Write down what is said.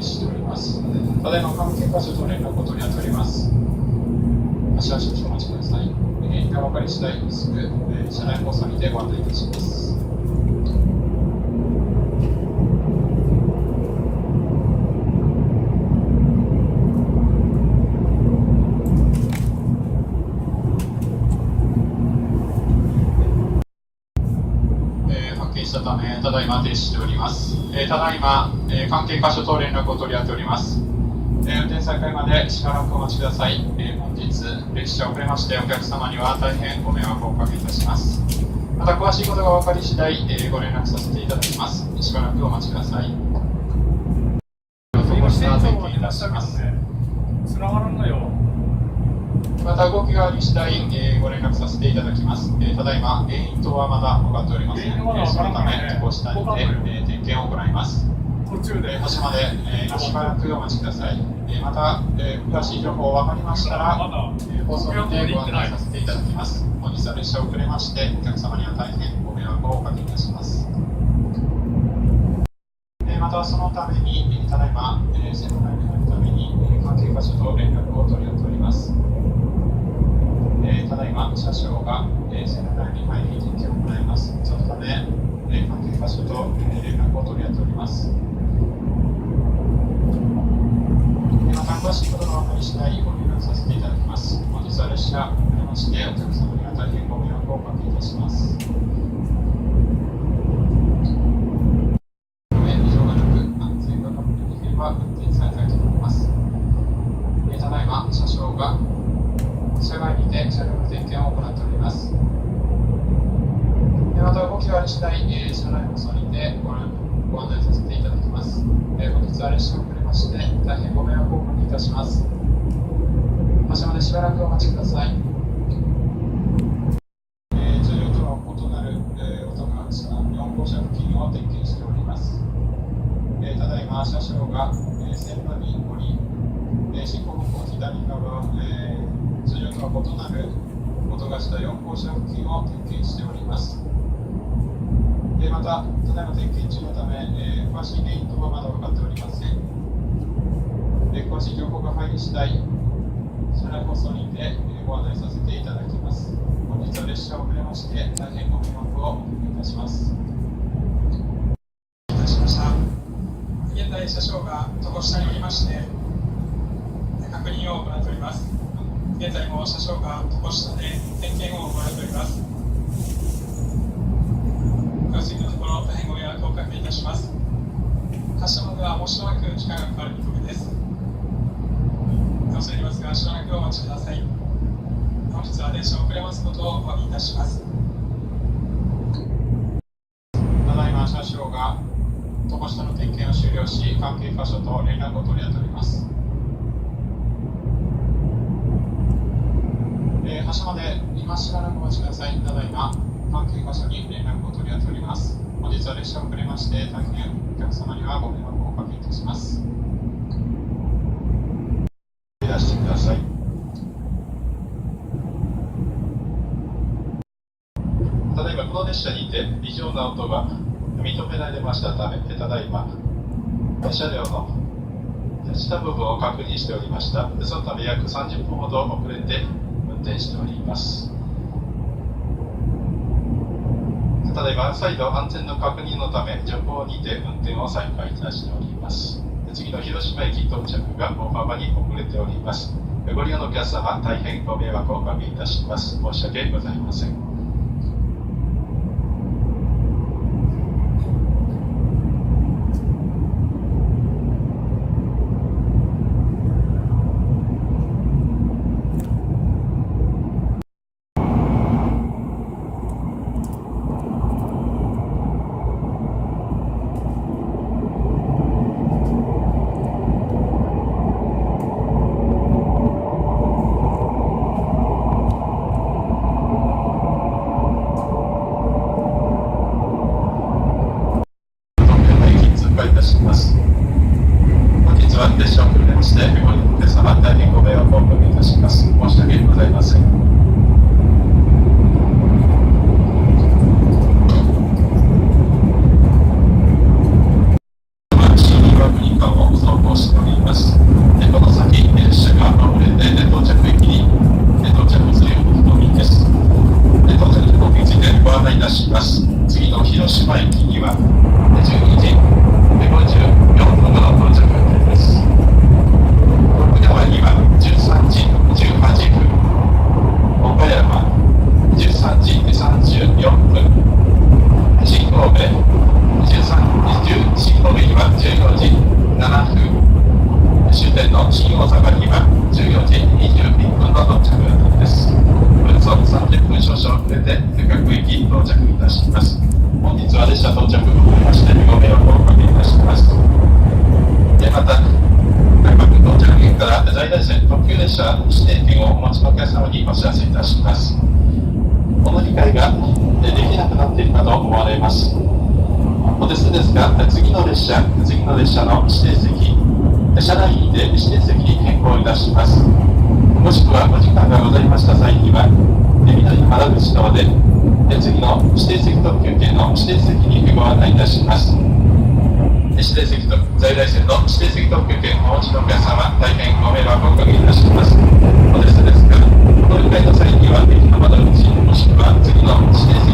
止しております。ただいま関係箇所と連絡を取り合っております。足々々お待ちください。原因が分かり次第すぐ車内放送にてご案内いたします。したため、ただいま停止しております。ただいま、関係箇所と連絡を取り合っております。運転再開までしばらくお待ちください。本日、列車遅れましてお客様には大変ご迷惑をおかけいたします。また詳しいことが分かり次第、ご連絡させていただきます。しばらくお待ちください。今、点検いたします。つながらんのよ。また動きがあり次第、ご連絡させていただきます。ただいま原因等はまだ分かっておりません。そのためこうしたにて、点検を行います。途中で橋まで、しばらくお待ちください。また、詳しい情報分かりましたら、放送にてご案内させていただきます。本日は列車遅れましてお客様には大変ご迷惑をおかけいたします。またそのためにただいま、線路内に入るために関係箇所と連絡を取り合っております。ただいま車掌が線路内に入り点検を行います。そのため関係箇所と連絡を取り合っております。また詳しいことが分かり次第ご連絡させていただきます。本日は列車遅れましてお客様には大変ご迷惑をおかけいたします。異常がなく安全が確認できれば運転再開となります。ただいま車掌が車外にて車両の点検を行っております。また動きがあり次第、車内放送にてご案内させていただきます。本日は列車遅れまして大変ご迷惑をおかけいたします。発車までしばらくお待ちください。通常とは異なる、音が4号車付近を点検しております。ただいま車掌が、線路に降り、進行方向左側、通常とは異なる音がした4号車付近を点検しております。また、ただいま点検中のため、詳しい原因等はまだ分かっておりません。詳しい情報が入り次第、車内放送にてご案内させていただきます。本日は列車遅れまして大変ご迷惑をおかけいたします。いたしました。現在、車掌が床下におりまして確認を行っております。現在も車掌が床下で点検を行っております。詳しいところ大変ご迷惑をおかけいたします。発車まではもうしばらく時間がかかる見込みです。恐れ入りますがしばらくお待ちください。本日は電車遅れますことをお詫びいたします。ただいま車掌が床下の点検を終了し、関係箇所と連絡を取り合っております。発車まで今しばらくお待ちください。ただいま関係箇所に連絡を取り合っております。本日は列車遅れまして大変お客様にはご迷惑をおかけいたします。いらしてください。ただいまこの列車にて異常な音が認められましたため、ただいま車両の下部分を確認しておりました。そのため約30分ほど遅れて運転しております。ただいま再度安全の確認のため徐行にて運転を再開いたしております。次の広島駅到着が大幅に遅れております。ご利用のお客様大変ご迷惑をおかけいたします。申し訳ございません。島駅には12時54分の到着予定です。沖縄には13時18分、岡山13時34分、新神戸新神戸には14時7分、終点の新大阪には14時21分の到着予定です。およそ30分少々遅れて各駅到着いたします。本日は列車到着をもちましてご迷惑をおかけいたします。また、各到着駅から在来線特急列車指定券をお持ちのお客様にお知らせいたします。この理解ができなくなっているかと思われます。お手数ですが、次の列車の指定席、車内にて指定席に変更いたします。もしくはお時間がございました際には、南原口側で次の指定席特急券の指定席にご案内いたします。指定席と在来線の指定席特急券をお持ちのお客様、大変ご迷惑をおかけいたします。お手数ですが、この理解の際には駅の窓口、もしくは次の指定席